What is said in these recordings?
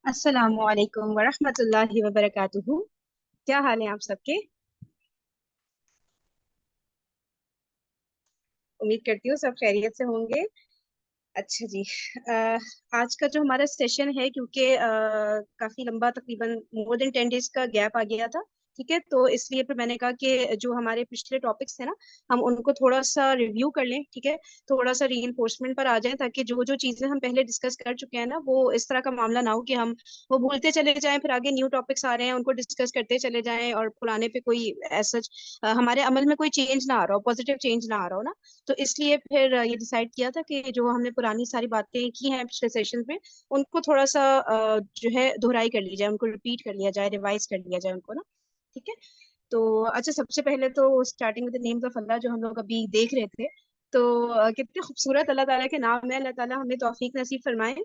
अस्सलामु अलैकुम वरहमतुल्लाहि वबरकातुहू। क्या हाल है आप सबके? उम्मीद करती हूँ सब खैरियत से होंगे। अच्छा जी। अ, आज का जो हमारा सेशन है, क्योंकि काफी लंबा, तकरीबन मोर देन 10 डेज का गैप आ गया था। ठीक है, तो इसलिए फिर मैंने कहा कि जो हमारे पिछले टॉपिक्स थे ना, हम उनको थोड़ा सा रिव्यू कर लें। ठीक है, थोड़ा सा रीइंफोर्समेंट पर आ जाए, ताकि जो जो चीजें हम पहले डिस्कस कर चुके हैं ना, वो इस तरह का मामला ना हो कि हम वो भूलते चले जाएं, फिर आगे न्यू टॉपिक्स आ रहे हैं उनको डिस्कस करते चले जाएं, और पुराने पे कोई ऐसा हमारे अमल में कोई चेंज ना आ रहा हो, पॉजिटिव चेंज ना आ रहा हो ना। तो इसलिए फिर ये डिसाइड किया था कि जो हमने पुरानी सारी बातें की हैं पिछले सेशन में, उनको थोड़ा सा जो है दोहराई कर ली जाए, उनको रिपीट कर लिया जाए, रिवाइज कर लिया जाए उनको ना। ठीक है। तो अच्छा, सबसे पहले तो starting with the names of Allah, जो हम लोग अभी देख रहे थे। तो कितने खूबसूरत अल्लाह ताला के नाम है। अल्लाह ताला हमें तौफीक नसीब फरमाए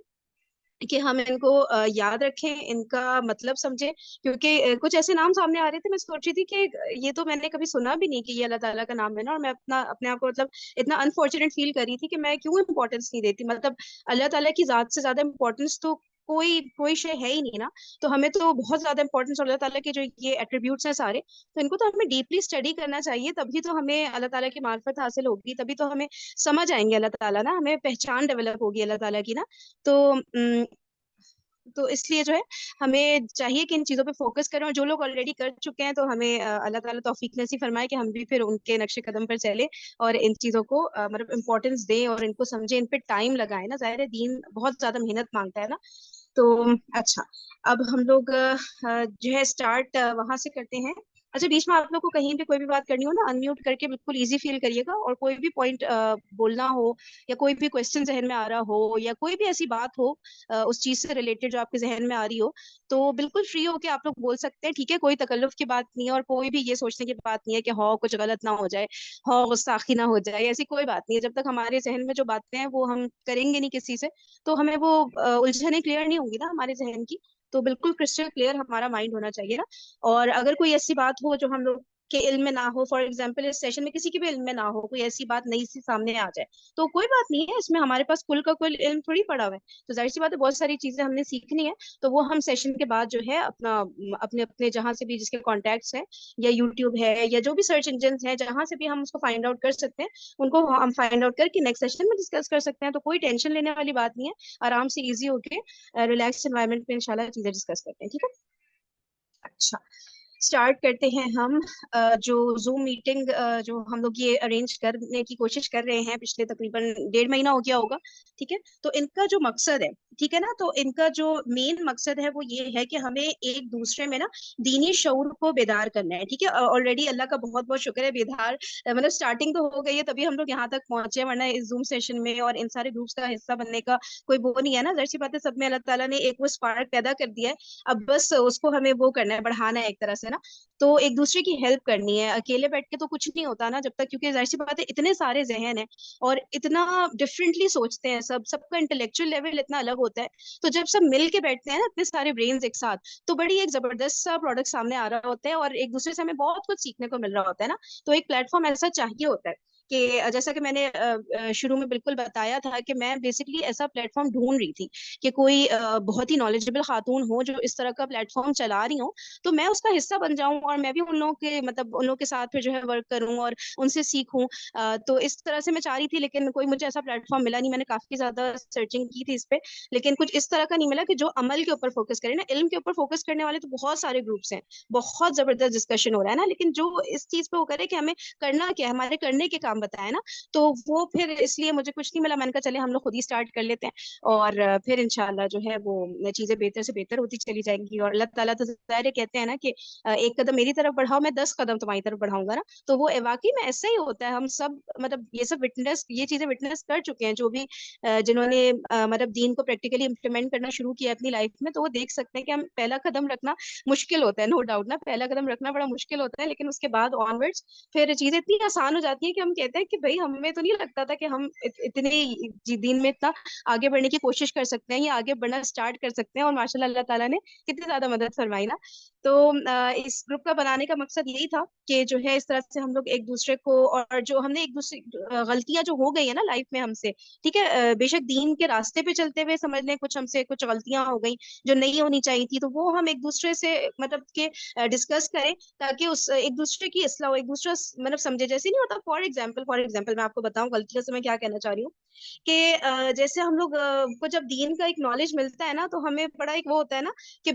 कि हम इनको याद रखें, इनका मतलब समझें। क्योंकि कुछ ऐसे नाम सामने आ रहे थे, मैं सोच रही थी कि ये तो मैंने कभी सुना भी नहीं कि ये अल्लाह ताला का नाम है ना, और मैं अपने आप को मतलब इतना अनफॉर्चुनेट फील कर रही थी कि मैं क्यों इंपॉर्टेंस नहीं देती। मतलब अल्लाह ताला की जात से ज्यादा इंपॉर्टेंस तो कोई कोई शय है ही नहीं ना। तो हमें तो बहुत ज्यादा इंपॉर्टेंस अल्लाह ताला के जो ये एट्रीब्यूट्स हैं सारे, तो इनको तो हमें डीपली स्टडी करना चाहिए। तभी तो हमें अल्लाह ताला की मार्फत हासिल होगी, तभी तो हमें समझ आएंगे अल्लाह ताला ना, हमें पहचान डेवलप होगी अल्लाह ताला की ना। तो तो इसलिए जो है, हमें चाहिए कि इन चीजों पे फोकस करें, और जो लोग ऑलरेडी कर चुके हैं तो हमें अल्लाह ताला तौफीक नसीब फरमाए कि हम भी फिर उनके नक्शे कदम पर चले, और इन चीजों को मतलब इम्पोर्टेंस दें और इनको समझें, इन पे टाइम लगाएं ना। जाहिर है दीन बहुत ज्यादा मेहनत मांगता है ना। तो अच्छा, अब हम लोग जो है स्टार्ट वहां से करते हैं। अच्छा, बीच में आप लोग को कहीं भी कोई भी बात करनी हो ना, अनम्यूट करके बिल्कुल इजी फील करिएगा, और कोई भी पॉइंट बोलना हो, या कोई भी क्वेश्चन जहन में आ रहा हो, या कोई भी ऐसी बात हो उस चीज से रिलेटेड जो आपके जहन में आ रही हो, तो बिल्कुल फ्री होके आप लोग बोल सकते हैं। ठीक है, कोई तकल्लुफ की बात नहीं है, और कोई भी ये सोचने की बात नहीं है कि हाँ कुछ गलत ना हो जाए, हाँ गुस्ताखी ना हो जाए, ऐसी कोई बात नहीं है। जब तक हमारे जहन में जो बातें हैं वो हम करेंगे नहीं किसी से, तो हमें वो उलझने क्लियर नहीं होंगी ना हमारे जहन की। तो बिल्कुल क्रिस्टल क्लियर हमारा माइंड होना चाहिए ना। और अगर कोई ऐसी बात हो जो हम लोग के इल्म में ना हो, फॉर एग्जाम्पल इस सेशन में किसी के भी इल्म में ना हो, कोई ऐसी बात नई सी सामने आ जाए, तो कोई बात नहीं है, इसमें हमारे पास कुल का कुल इल्म थोड़ी पड़ा हुआ है। तो जाहिर सी बात है, बहुत सारी चीजें हमने सीखनी है। तो वो हम सेशन के बाद जो है अपना अपने अपने जहाँ से भी जिसके कॉन्टेक्ट्स हैं, या यूट्यूब है, या जो भी सर्च इंजन है जहाँ से भी हम उसको फाइंड आउट कर सकते हैं, उनको हम फाइंड आउट करके नेक्स्ट सेशन में डिस्कस कर सकते हैं। तो कोई टेंशन लेने वाली बात नहीं है। आराम से इजी होके रिलैक्स एनवायरनमेंट में इंशाल्लाह चीजें डिस्कस करते हैं। ठीक है। अच्छा, स्टार्ट करते हैं हम। जो जूम मीटिंग जो हम लोग ये अरेंज करने की कोशिश कर रहे हैं, पिछले तकरीबन 1.5 महीना हो गया होगा। ठीक है, तो इनका जो मकसद है, ठीक है ना, तो इनका जो मेन मकसद है वो ये है कि हमें एक दूसरे में ना दीनी शऊर को बेदार करना है। ठीक है, ऑलरेडी अल्लाह का बहुत बहुत शुक्र है, बेदार मतलब स्टार्टिंग तो हो गई है, तभी हम लोग यहाँ तक पहुंचे, वरना इस जूम सेशन में और इन सारे ग्रुप्स का हिस्सा बनने का कोई वो नहीं है ना। जाहिर सी बात है, सब में अल्लाह ताला ने एक वो स्पार्क पैदा कर दिया है। अब बस उसको हमें वो करना है, बढ़ाना है एक तरह से ना। तो एक दूसरे की हेल्प करनी है, अकेले बैठ के तो कुछ नहीं होता ना जब तक, क्योंकि जाहिर सी बात है इतने सारे जहन है, और इतना डिफरेंटली सोचते हैं सब, सबका इंटेलेक्चुअल लेवल इतना अलग होता है। तो जब सब मिल के बैठते हैं ना, इतने सारे ब्रेन्स एक साथ, तो बड़ी एक जबरदस्त सा प्रोडक्ट सामने आ रहा होता है, और एक दूसरे से हमें बहुत कुछ सीखने को मिल रहा होता है ना। तो एक प्लेटफॉर्म ऐसा चाहिए होता है कि जैसा कि मैंने शुरू में बिल्कुल बताया था कि मैं बेसिकली ऐसा प्लेटफॉर्म ढूंढ रही थी कि कोई बहुत ही नॉलेजेबल खातून हो जो इस तरह का प्लेटफॉर्म चला रही हो, तो मैं उसका हिस्सा बन जाऊं, और मैं भी उन लोगों के मतलब उन लोगों के साथ फिर जो है वर्क करूं और उनसे सीखूं। तो इस तरह से मैं चाह रही थी, लेकिन कोई मुझे ऐसा प्लेटफॉर्म मिला नहीं। मैंने काफी ज्यादा सर्चिंग की थी इस पे, लेकिन कुछ इस तरह का नहीं मिला कि जो अमल के ऊपर फोकस करे ना, इल्म के ऊपर फोकस करने वाले तो बहुत सारे ग्रुप्स हैं, बहुत जबरदस्त डिस्कशन हो रहा है ना, लेकिन जो इस चीज पे वो करे कि हमें करना क्या है, हमारे करने के काम बताए ना, तो वो फिर इसलिए मुझे कुछ नहीं मिला। मैंने कहा चले हम लोग खुद ही स्टार्ट कर लेते हैं, और फिर इंशाल्लाह जो है वो चीजें बेहतर से बेहतर होती चली जाएंगी। और अल्लाह ताला तो जाहिर है कहते हैं ना कि एक कदम मेरी तरफ बढ़ाओ, मैं 10 कदम तुम्हारी तरफ बढ़ाऊंगा ना। तो वो वाकई में ऐसा ही होता है। हम सब मतलब ये सब विटनेस, ये चीजें विटनेस कर चुके हैं, जो भी जिन्होंने मतलब दीन को प्रैक्टिकली इम्प्लीमेंट करना शुरू किया अपनी लाइफ में, तो वो देख सकते हैं कि हम पहला कदम रखना मुश्किल होता है, नो डाउट ना, पहला कदम रखना बड़ा मुश्किल होता है, लेकिन उसके बाद ऑनवर्ड्स फिर चीजें इतनी आसान हो जाती है कि हम لیتے ہیں کہ بھائی ہمیں تو نہیں لگتا تھا کہ ہم اتنے دین میں اتنا آگے بڑھنے کی کوشش کر سکتے ہیں یا آگے بڑھنا اسٹارٹ کر سکتے ہیں. اور ماشاء اللہ اللہ تعالیٰ نے کتنی زیادہ مدد فرمائی نا. تو اس گروپ کا بنانے کا مقصد یہی تھا کہ جو ہے اس طرح سے ہم لوگ ایک دوسرے کو, اور جو ہم نے ایک دوسرے غلطیاں جو ہو گئی ہیں نا لائف میں ہم سے, ٹھیک ہے, بے شک دین کے راستے پہ چلتے ہوئے سمجھ لیں کچھ ہم سے کچھ غلطیاں ہو گئی جو نہیں ہونی چاہیے تھی, تو وہ ہم ایک دوسرے سے مطلب کہ ڈسکس کریں تاکہ اس ایک دوسرے کی اصلاح ہو, ایک دوسرا مطلب سمجھے. جیسے نہیں ہوتا, فار ایگزامپل میں آپ کو بتاؤں غلطیوں سے میں کیا کہنا چاہ رہی ہوں کہ جیسے ہم لوگ کو جب دین کا ایک نالج ملتا ہے نا تو ہمیں بڑا ایک وہ ہوتا ہے نا کہ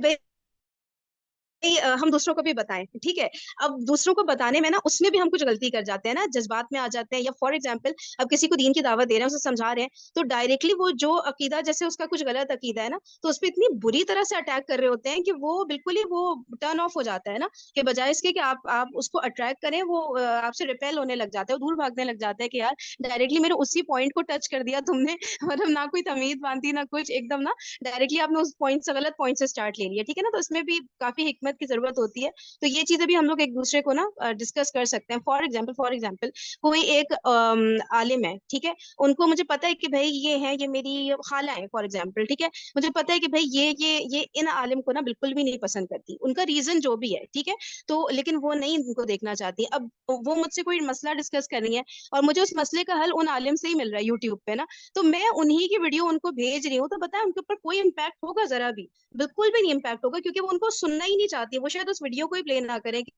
ہم دوسروں کو بھی بتائیں, ٹھیک ہے. اب دوسروں کو بتانے میں نا اس میں بھی ہم کچھ غلطی کر جاتے ہیں نا, جذبات میں آ جاتے ہیں. یا فار ایگزامپل اب کسی کو دین کی دعوت دے رہے ہیں, اسے سمجھا رہے ہیں, تو ڈائریکٹلی وہ جو عقیدہ جیسے اس کا کچھ غلط عقیدہ ہے نا تو اس پہ اتنی بری طرح سے اٹیک کر رہے ہوتے ہیں کہ وہ بالکل ہی وہ ٹرن آف ہو جاتا ہے نا, کہ بجائے اس کے کہ آپ اس کو اٹریکٹ کریں, وہ آپ سے ریپیل ہونے لگ جاتا ہے, دور بھاگنے لگ جاتا ہے کہ یار ڈائریکٹلی میرے اسی پوائنٹ کو ٹچ کر دیا تم نے, مطلب نہ کوئی تمیز باندھی نہ کچھ, ایک دم نا ڈائریکٹلی آپ نے اس پوائنٹ سے غلط پوائنٹ سے اسٹارٹ لے لیا, ٹھیک ہے نا. تو اس میں بھی کافی حکمت کی ضرورت ہوتی ہے. تو یہ چیزیں بھی ہم لوگ ایک دوسرے کو نا ڈسکس کر سکتے ہیں. فار ایگزامپل کوئی ایک عالم ہے, ٹھیک ہے, ان کو مجھے پتا ہے کہ بھائی یہ ہے, یہ میری خالہ ہے فار ایگزامپل, ٹھیک ہے, مجھے پتا ہے کہ بھائی یہ ان عالم کو نا بالکل بھی نہیں پسند کرتی, ان کا ریزن جو بھی ہے, ٹھیک ہے, تو لیکن وہ نہیں ان کو دیکھنا چاہتی. اب وہ مجھ سے کوئی مسئلہ ڈسکس کر رہی ہے اور مجھے اس مسئلے کا حل ان عالم سے ہی مل رہا ہے یوٹیوب پہ نا, تو میں انہی کی ویڈیو ان کو بھیج رہی ہوں, تو بتائیں ان کے اوپر کوئی امپیکٹ ہوگا ذرا بھی؟ بالکل بھی نہیں امپیکٹ ہوگا, کیونکہ وہ ان کو سننا ہی نہیں چاہتی. وہ شاید اس ویڈیو کو ہی پلے نہ کریں کہ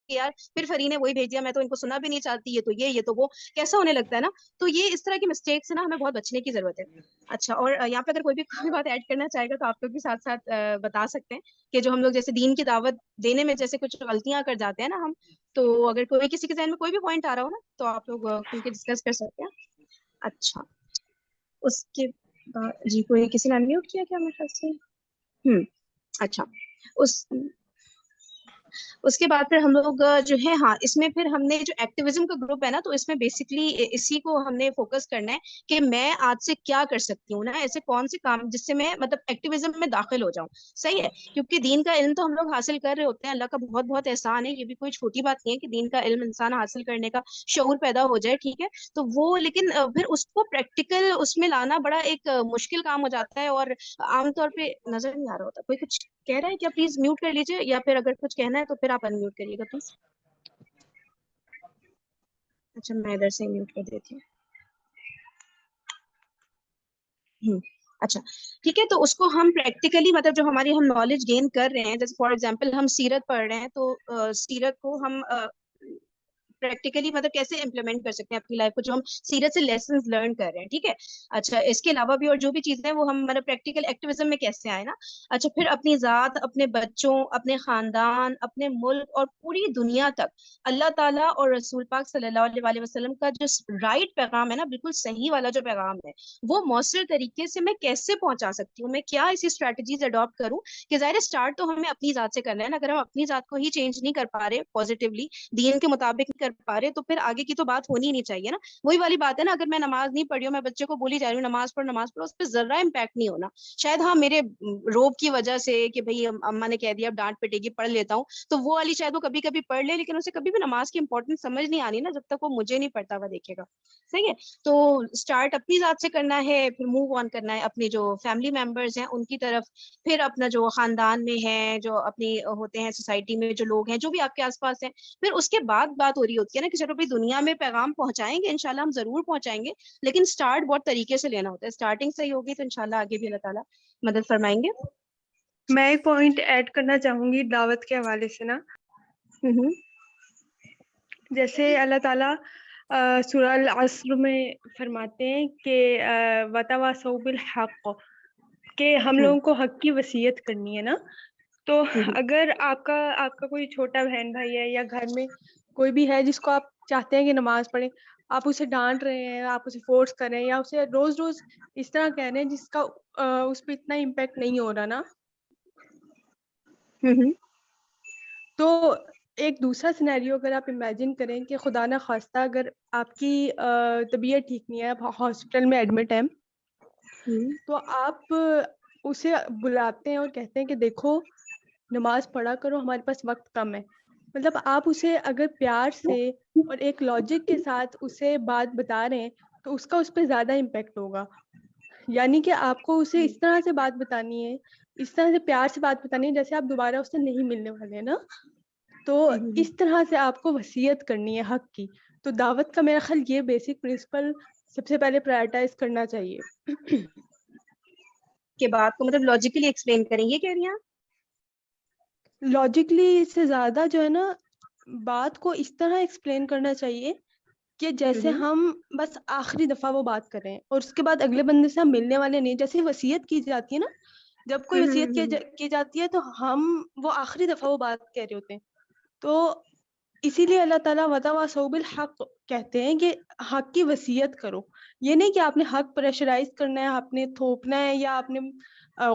یار پھر فری نے وہی بھیج دیا, میں تو ان کو سننا بھی نہیں چاہتی, یہ تو وہ, کیسا ہونے لگتا ہے نا. تو یہ اس طرح کی مسٹیک سے نا ہمیں بہت بچنے کی ضرورت ہے. اچھا, اور یہاں پہ اگر کوئی بات ایڈ کرنا چاہے گا تو آپ لوگ بھی ساتھ ساتھ بتا سکتے ہیں کہ جو ہم لوگ جیسے دین کی دعوت دینے میں جیسے کچھ غلطیاں کر جاتے ہیں نا ہم, تو اگر کوئی کسی کے ذہن میں کوئی بھی پوائنٹ آ رہا ہو نا تو آپ لوگ کھل کے ڈسکس کر سکتے ہیں. اچھا, اس کے بعد جی کوئی کسی نے انمیوٹ کیا کیا میرے خیال سے؟ اچھا, اس اس کے بعد پھر ہم لوگ جو ہے, ہاں اس میں پھر ہم نے جو ایکٹیویزم کا گروپ ہے نا, تو اس میں بیسکلی اسی کو ہم نے فوکس کرنا ہے کہ میں آج سے کیا کر سکتی ہوں نا, ایسے کون سے کام جس سے میں مطلب ایکٹیویزم میں داخل ہو جاؤں. صحیح ہے, کیونکہ دین کا علم تو ہم لوگ حاصل کر رہے ہوتے ہیں, اللہ کا بہت بہت احسان ہے, یہ بھی کوئی چھوٹی بات نہیں ہے کہ دین کا علم انسان حاصل کرنے کا شعور پیدا ہو جائے, ٹھیک ہے, تو وہ لیکن پھر اس کو پریکٹیکل اس میں لانا بڑا ایک مشکل کام ہو جاتا ہے, اور عام طور پہ نظر نہیں آ رہا ہوتا. کوئی کچھ کہہ رہا ہے کیا؟ پلیز میوٹ کر لیجیے, یا پھر اگر کچھ کہنا ہے تو پھر آپ انمیوٹ کریے گا پلیز. اچھا, میں ادھر سے میوٹ کر دیتی ہوں. اچھا ٹھیک ہے, تو اس کو ہم پریکٹیکلی مطلب جو ہماری ہم نالج گین کر رہے ہیں, جیسے فار ایگزامپل ہم سیرت پڑھ رہے ہیں, تو سیرت کو ہم پریکٹیکلی مطلب کیسے امپلیمنٹ کر سکتے ہیں اپنی لائف کو, جو ہم سیرت سے لیسنز لرن کر رہے ہیں, ٹھیک ہے. اچھا, اس کے علاوہ بھی اور جو بھی چیزیں ہیں وہ ہم مطلب پریکٹیکل ایکٹیویزم میں کیسے آئے نا. اچھا, پھر اپنی ذات, اپنے بچوں, اپنے خاندان, اپنے ملک اور پوری دنیا تک اللہ تعالیٰ اور رسول پاک صلی اللہ علیہ وسلم کا جو رائٹ پیغام ہے نا, بالکل صحیح والا جو پیغام ہے, وہ مؤثر طریقے سے میں کیسے پہنچا سکتی ہوں, میں کیا ایسی اسٹریٹجیز اڈاپٹ کروں. کہ ظاہر اسٹارٹ تو ہمیں اپنی ذات سے کرنا ہے نا, اگر ہم اپنی ذات کو ہی چینج نہیں کر پا رہے پازیٹیولی, دین کے مطابق نہیں کر پا رہے, تو پھر آگے کی تو بات ہونی ہی نہیں چاہیے نا. وہی والی بات ہے نا, اگر میں نماز نہیں پڑھی ہوں, میں بچے کو بولی جا رہی ہوں نماز پڑھو, اس پہ ذرا امپیکٹ نہیں ہونا. شاید ہاں میرے روب کی وجہ سے کہ بھئی اما نے کہہ دیا اب ڈانٹ پٹے گی, پڑھ لیتا ہوں, تو وہ والی شاید وہ کبھی کبھی پڑھ لے, لیکن اسے کبھی بھی نماز کی امپورٹنس سمجھ نہیں آنی نا جب تک وہ مجھے نہیں پڑھتا ہوا دیکھے گا. صحیح ہے, تو اسٹارٹ اپنی ذات سے کرنا ہے, پھر موو آن کرنا ہے اپنے جو فیملی ممبرز ہیں ان کی طرف, پھر اپنا جو خاندان میں ہے, جو اپنی ہوتے ہیں سوسائٹی میں جو لوگ ہیں جو بھی آپ کے آس پاس ہیں, پھر اس کے بعد بات ہو رہی ہوتی ہے نا کہ چلو بھائی دنیا میں پیغام پہنچائیں گے, انشاءاللہ ہم ضرور پہنچائیں گے, لیکن سٹارٹ بہت طریقے سے لینا ہوتا ہے. اسٹارٹنگ صحیح ہوگی تو انشاءاللہ آگے بھی اللہ تعالیٰ مدد فرمائیں گے. میں ایک پوائنٹ ایڈ کرنا چاہوں گی دعوت کے حوالے سے نا, جیسے اللہ تعالیٰ سورہ العصر میں فرماتے ہیں کہ وتواصوا بالحق, کہ ہم لوگوں کو حق کی وصیت کرنی ہے نا. تو اگر آپ کا کوئی چھوٹا بہن بھائی ہے, یا گھر میں کوئی بھی ہے جس کو آپ چاہتے ہیں کہ نماز پڑھے, آپ اسے ڈانٹ رہے ہیں, آپ اسے فورس کر رہے ہیں, یا اسے روز روز اس طرح کہہ رہے ہیں جس کا اس پہ اتنا امپیکٹ نہیں ہو رہا نا, تو ایک دوسرا سینیریو اگر آپ امیجن کریں کہ خدا نہ خواستہ اگر آپ کی طبیعت ٹھیک نہیں ہے, آپ ہاسپٹل میں ایڈمٹ ہیں, تو آپ اسے بلاتے ہیں اور کہتے ہیں کہ دیکھو نماز پڑھا کرو, ہمارے پاس وقت کم ہے, مطلب آپ اسے اگر پیار سے اور ایک لاجک کے ساتھ اسے بات بتا رہے ہیں تو اس کا اس پہ زیادہ امپیکٹ ہوگا. یعنی کہ آپ کو اسے اس طرح سے بات بتانی ہے, اس طرح سے پیار سے بات بتانی ہے جیسے آپ دوبارہ اس سے نہیں ملنے والے ہیں نا. تو اس طرح سے آپ کو وصیت کرنی ہے حق کی. تو دعوت کا میرا خیال یہ بیسک پرنسپل سب سے پہلے پرائرٹائز کرنا چاہیے. کہ بات کو مطلب لاجیکلی ایکسپلین کریں گے کہہ رہی ہیں. لاجکلی سے زیادہ جو ہے نا بات کو اس طرح ایکسپلین کرنا چاہیے کہ جیسے ہم بس آخری دفعہ وہ بات کریں اور اس کے بعد اگلے بندے سے ہم ملنے والے نہیں. جیسے وصیت کی جاتی ہے نا, جب کوئی وصیت کی جاتی ہے تو ہم وہ آخری دفعہ وہ بات کہہ رہے ہوتے ہیں. تو اسی لیے اللہ تعالیٰ وتواصوا بالحق کہتے ہیں کہ حق کی وصیت کرو. یہ نہیں کہ آپ نے حق پریشرائز کرنا ہے, آپ نے تھوپنا ہے یا آپ نے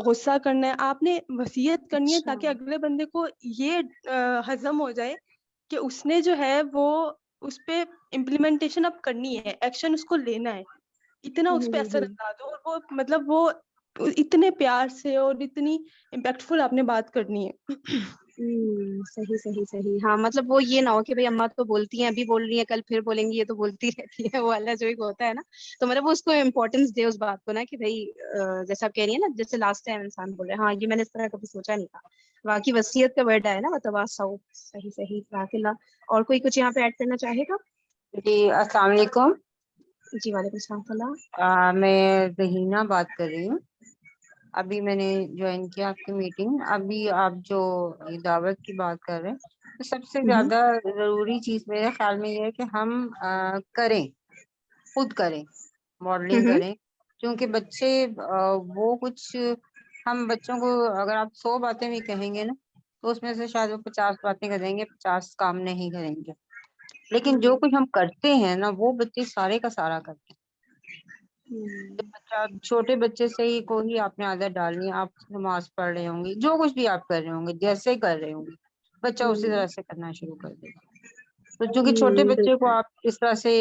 غصہ کرنا ہے. آپ نے وصیت کرنی ہے تاکہ اگلے بندے کو یہ ہضم ہو جائے کہ اس نے جو ہے وہ اس پہ امپلیمنٹیشن اب کرنی ہے, ایکشن اس کو لینا ہے. اتنا اس پہ اثر انداز ہو اور وہ مطلب وہ اتنے پیار سے اور اتنی امپیکٹفل آپ نے بات کرنی ہے. صحیح صحیح صحیح. ہاں مطلب وہ یہ نہ ہو کہ بھائی اماں تو بولتی ہیں, ابھی بول رہی ہیں, کل پھر بولیں گی, یہ تو بولتی رہتی ہے, وہ اللہ جو ایک ہوتا ہے نا. تو مطلب اس کو امپورٹینس دے اس بات کو نا کہ بھائی جیسا آپ کہہ رہی ہیں نا, جیسے لاسٹ ٹائم انسان بول رہے ہیں. ہاں یہ میں نے اس طرح کبھی سوچا نہیں تھا. باقی وصیت کا ورڈ ہے نا وتواصوا. صحیح صحیح جزاک اللہ. اور کوئی کچھ یہاں پہ ایڈ کرنا چاہے گا؟ جی السلام علیکم. جی وعلیکم السلام. میں ذہینہ بات کر رہی ہوں. ابھی میں نے جوائن کیا آپ کی میٹنگ. ابھی آپ جو دعوت کی بات کر رہے ہیں, تو سب سے زیادہ ضروری چیز میرے خیال میں یہ ہے کہ ہم کریں, خود کریں, ماڈلنگ کریں. کیونکہ بچے وہ کچھ, ہم بچوں کو اگر آپ 100 باتیں بھی کہیں گے نا تو اس میں سے شاید وہ 50 باتیں کریں گے, 50 کام نہیں کریں گے. لیکن جو کچھ ہم کرتے ہیں نا وہ بچے سارے کا سارا کرتے ہیں. بچہ چھوٹے بچے سے ہی کوئی آپ نے عادت ڈالنی ہے, آپ نماز پڑھ رہے ہوں گے, جو کچھ بھی آپ کر رہے ہوں گے, جیسے کر رہے ہوں گے, بچہ اسی طرح سے کرنا شروع کر دے گا. تو چونکہ چھوٹے بچے کو آپ اس طرح سے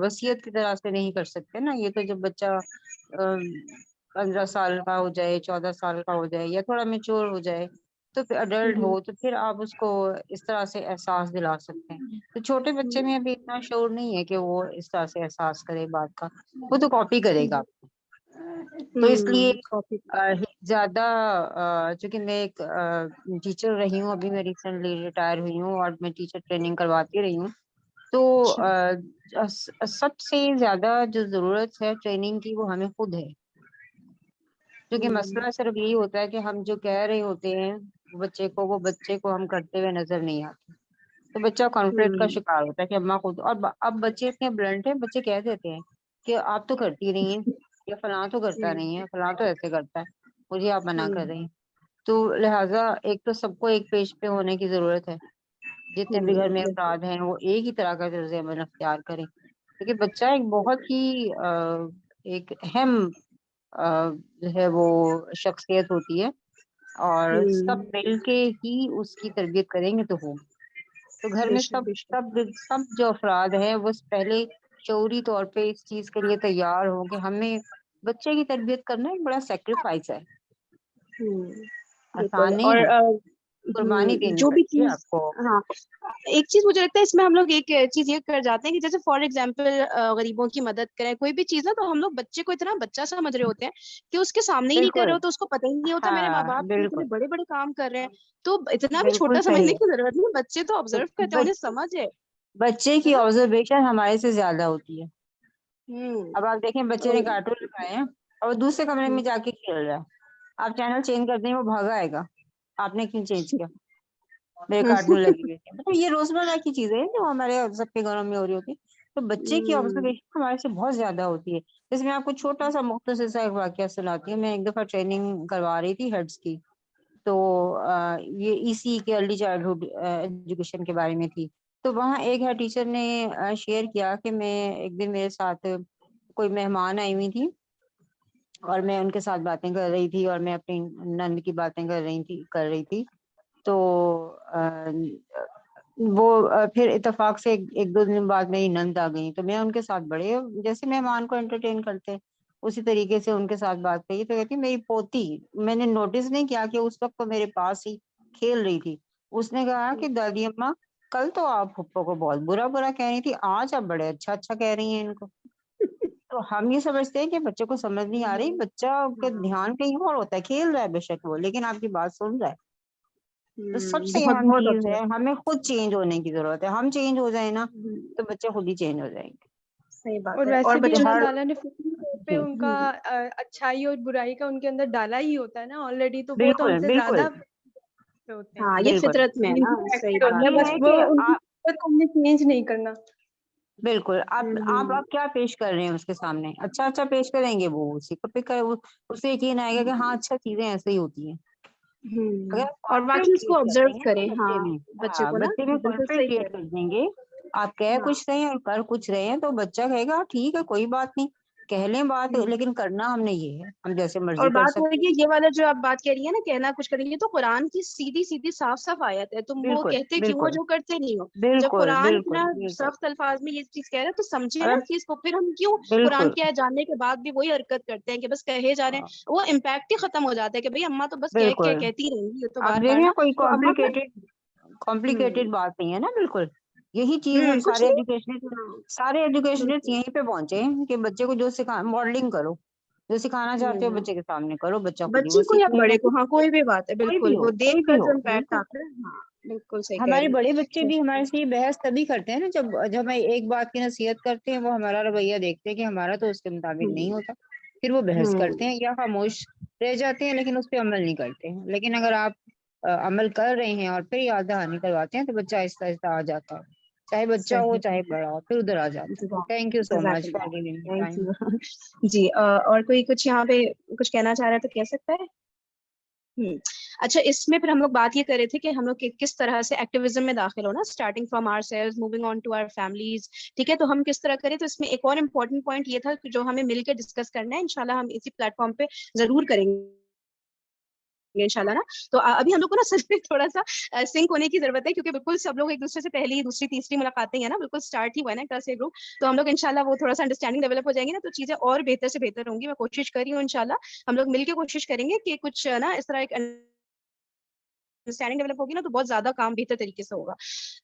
وصیت کی طرح سے نہیں کر سکتے نا. یہ تو جب بچہ 15 سال کا ہو جائے, 14 سال کا ہو جائے, یا تھوڑا میچور ہو جائے, تو پھر اڈلٹ ہو, تو پھر آپ اس کو اس طرح سے احساس دلا سکتے ہیں. تو چھوٹے بچے میں ابھی اتنا شعور نہیں ہے کہ وہ اس طرح سے احساس کرے بات کا, وہ تو کاپی کرے گا. تو اس لیے زیادہ, چونکہ میں ایک ٹیچر رہی ہوں, ابھی میں ریسنٹلی ریٹائر ہوئی ہوں اور میں ٹیچر ٹریننگ کرواتی رہی ہوں. تو سب سے زیادہ جو ضرورت ہے ٹریننگ کی وہ ہمیں خود ہے. کیونکہ مسئلہ صرف یہی ہوتا ہے کہ ہم جو کہہ رہے ہوتے ہیں بچے کو, وہ بچے کو ہم کرتے ہوئے نظر نہیں آتے. تو بچہ کانفلکٹ کا شکار ہوتا ہے کہ اماں خود, اور اب بچے اتنے بلنٹ ہیں, بچے کہہ دیتے ہیں کہ آپ تو کرتی نہیں ہیں, یا فلاں تو کرتا نہیں ہے, فلاں تو ایسے کرتا ہے, مجھے آپ منع کر رہی ہیں. تو لہٰذا ایک تو سب کو ایک پیج پہ ہونے کی ضرورت ہے. جتنے بھی گھر میں افراد ہیں وہ ایک ہی طرح کا طرز عمل اختیار کریں. کیونکہ بچہ ایک بہت ہی ایک اہم جو ہے وہ شخصیت ہوتی ہے, اور سب مل کے ہی اس کی تربیت کریں گے تو ہوگی. تو گھر میں سب جو افراد ہیں وہ پہلے شعوری طور پہ اس چیز کے لیے تیار ہوں کہ ہمیں بچے کی تربیت کرنا ایک بڑا سیکریفائس ہے, بالکل. آسان نہیں اور ہے, قربانی دینی جو بھی پڑتی ہے چیز, آپ کو. ہاں ایک چیز مجھے لگتا ہے اس میں ہم لوگ ایک چیز یہ کر جاتے ہیں کہ جیسے فار ایگزامپل غریبوں کی مدد کریں, کوئی بھی چیز ہے, تو ہم لوگ بچے کو اتنا بچہ سمجھ رہے ہوتے ہیں کہ اس کے سامنے ہی نہیں کر رہے بالکل, ہوتے, اس کو پتہ ہی نہیں ہوتا میرے ماں ہاں باپ تو اتنے بالکل, بڑے بڑے کام کر رہے ہیں. تو اتنا بھی بالکل چھوٹا صحیح سمجھنے ہے. کی ضرورت نہیں, بچے تو آبزرو کرتے ہیں, انہیں سمجھ ہے بچے کی نا. آبزرویشن ہمارے سے زیادہ ہوتی ہے. ہوں اب آپ دیکھیں بچے نے کارٹون لگائے ہیں اور دوسرے کمرے میں جا کے کھیل رہا ہے, آپ چینل چینج کرتے ہیں وہ بھاگا آئے گا, آپ نے کیوں چینج کیا, میرے کارٹون لگے ہوئے تھے. مطلب یہ روزمرہ کی چیزیں ہیں جو ہمارے سب کے گھروں میں ہو رہی ہوتی ہے. تو بچے کی آبزرویشن ہمارے سے بہت زیادہ ہوتی ہے. جس میں آپ کو چھوٹا سا مختصر سا ایک واقعہ سناتی ہوں. میں ایک دفعہ ٹریننگ کروا رہی تھی ہیڈس کی, تو یہ ای سی کے ارلی چائلڈہڈ ایجوکیشن کے بارے میں تھی. تو وہاں ایک ہے ٹیچر نے شیئر کیا کہ میں ایک دن میرے ساتھ کوئی مہمان آئی ہوئی تھی, اور میں ان کے ساتھ باتیں کر رہی تھی, اور میں اپنی نند کی باتیں کر رہی تھی. تو وہ پھر اتفاق سے ایک دو دن بعد میری نند آ گئی, تو میں ان کے ساتھ بڑے جیسے مہمان کو انٹرٹین کرتے اسی طریقے سے ان کے ساتھ بات کری. تو کہتی میری پوتی, میں نے نوٹس نہیں کیا کہ اس وقت تو میرے پاس ہی کھیل رہی تھی. اس نے کہا کہ دادی اماں کل تو آپ پھپھو کو بہت برا برا کہہ رہی تھی, آج آپ بڑے اچھا اچھا کہہ رہی ہیں ان کو. تو ہم یہ سمجھتے ہیں کہ بچے کو سمجھ نہیں آ رہی, بچہ کے دھیان کہیں اور ہوتا ہے, کھیل رہا ہے بے شک وہ, لیکن آپ کی بات سن رہا ہے. تو سب سے بہت اہم بہت چیز اچھا. ہے ہمیں خود چینج ہونے کی ضرورت ہے. ہم چینج ہو جائیں نا تو بچے خود ہی چینج ہو جائیں گے. صحیح بات اور ہے. اور ویسے بھی بچوں اللہ ہر تعالیٰ نے فطری طور پہ ان کا اچھائی اور برائی کا ان کے اندر ڈالا ہی ہوتا ہے نا آلریڈی, تو وہ تو ہم بالکل سے بالکل زیادہ ہوتے ہیں, ہاں یہ بالکل فطرت میں ہے نا, صحیح impacted ہوتے بات ہیں, یہ بس ہے وہ کہ ان کی آپ فطرت کو ہم نے چینج نہیں کرنا. بالکل آپ کیا پیش کر رہے ہیں اس کے سامنے, اچھا اچھا پیش کریں گے, وہ اسی کو پک کر اسے یقین آئے گا کہ ہاں اچھا چیزیں ایسے ہی ہوتی ہیں. اگر آپ اور باقی کانفیڈنٹ اس کو کریٹ کر آبزرو دیں گے کریں. نا ہاں بچے میں, بچے کو نا بچے میں بالکل کانفیڈنٹ صحیح کہہ کریٹ رہے کر دیں گے, آپ کہہ ہیں. ہاں کچھ رہے ہیں اور کر کچھ رہے ہیں, تو بچہ کہے گا ٹھیک ہے کوئی بات نہیں, کہہ لیں بات, لیکن کرنا ہم نے یہ ہے, ہم جیسے اور مرضی کر بات وہ ہے سکتے کہ ہیں. یہ والا جو آپ بات کہہ رہی ہیں نا, کہنا کچھ کریں گے, تو قرآن کی سیدھی سیدھی صاف صاف آیت ہے. تم وہ بالکل کہتے کیوں ہو بالکل جو کرتے نہیں ہو. جب بالکل قرآن بالکل اتنا بالکل سخت الفاظ میں یہ چیز کہہ رہا ہے تو سمجھے نا اور چیز کو, پھر ہم کیوں قرآن بالکل کی آیت جاننے کے بعد بھی وہی حرکت کرتے ہیں کہ بس کہے جا رہے ہیں. وہ امپیکٹ ہی ختم ہو جاتا ہے کہ بھائی اماں تو بس بالکل. کہتی رہیں گی, یہ تو اب بار بار دیکھیں نا, کوئی تو اماں کا کمپلیکیٹڈ بات نہیں ہے نا, بالکل یہی چیز ہم کچھ نہیں. سارے ایجوکیشنسٹ بالکل یہیں پہ پہنچے ہیں کہ بچے کو جو ماڈلنگ کرو, جو سکھانا چاہتے ہو بچے کے سامنے کرو, بچہ خود ہی وہ بچے کو یا سیکھ لے گا. بڑے کو, ہاں کوئی بھی بات ہے, کوئی بالکل بھی ہو, وہ دیکھ کوئی بھی کر ہو, جو امپیکٹ بالکل. آتا ہے. ہاں بالکل صحیح کہہ ہمارے رہی بڑے بچے ہیں. بھی ہمارے سے بحث تبھی کرتے ہیں نا جب ہم ایک بات کی نصیحت کرتے ہیں, وہ ہمارا رویہ دیکھتے ہیں کہ ہمارا تو اس کے مطابق نہیں ہوتا, پھر وہ بحث کرتے ہیں یا خاموش رہ جاتے ہیں, لیکن اس پہ عمل نہیں کرتے ہیں. لیکن اگر آپ عمل کر رہے ہیں اور پھر یاد دہانی کرواتے ہیں تو بچہ آہستہ آہستہ آ جاتا ہے, چاہے بچہ ہو صحیح. چاہے بڑا ہو, پھر ادھر آ جاتا ہے. تھینک یو سو جزاک مچ اللہ. For giving thank time. You. جی اور کوئی کچھ یہاں پہ کچھ کہنا چاہ رہا ہے تو کہہ سکتا ہے. اچھا, اس میں پھر ہم لوگ بات یہ کر رہے تھے کہ ہم لوگ کس طرح سے ایکٹیویزم میں داخل ہونا, starting from our cells moving on to our families. ٹھیک ہے, تو ہم کس طرح کریں. تو اس میں ایک اور امپورٹنٹ پوائنٹ یہ تھا جو ہمیں مل کے ڈسکس کرنا ہے, انشاءاللہ ہم اسی پلیٹ فارم پہ ضرور کریں گے انشاءاللہ نا. تو ابھی ہم لوگ کو نا سچ میں تھوڑا سا سنک ہونے کی ضرورت ہے, کیونکہ بالکل سب لوگ ایک دوسرے سے پہلی دوسری تیسری ملاقاتیں ہیں نا, بالکل اسٹارٹ ہی ہوا ہے نا ایک طرح سے گروپ. تو ہم لوگ انشاءاللہ وہ تھوڑا سا انڈرسٹینڈنگ ڈیولپ ہو جائیں گے نا, تو چیزیں اور بہتر سے بہتر ہوں گی. میں کوشش کر رہی ہوں انشاءاللہ ہم لوگ مل کے کوشش کریں گے کہ کچھ نا اس طرح ایک انڈرسٹینڈنگ ڈیولپ ہوگی نا, تو بہت زیادہ کام بہتر طریقے سے ہوگا.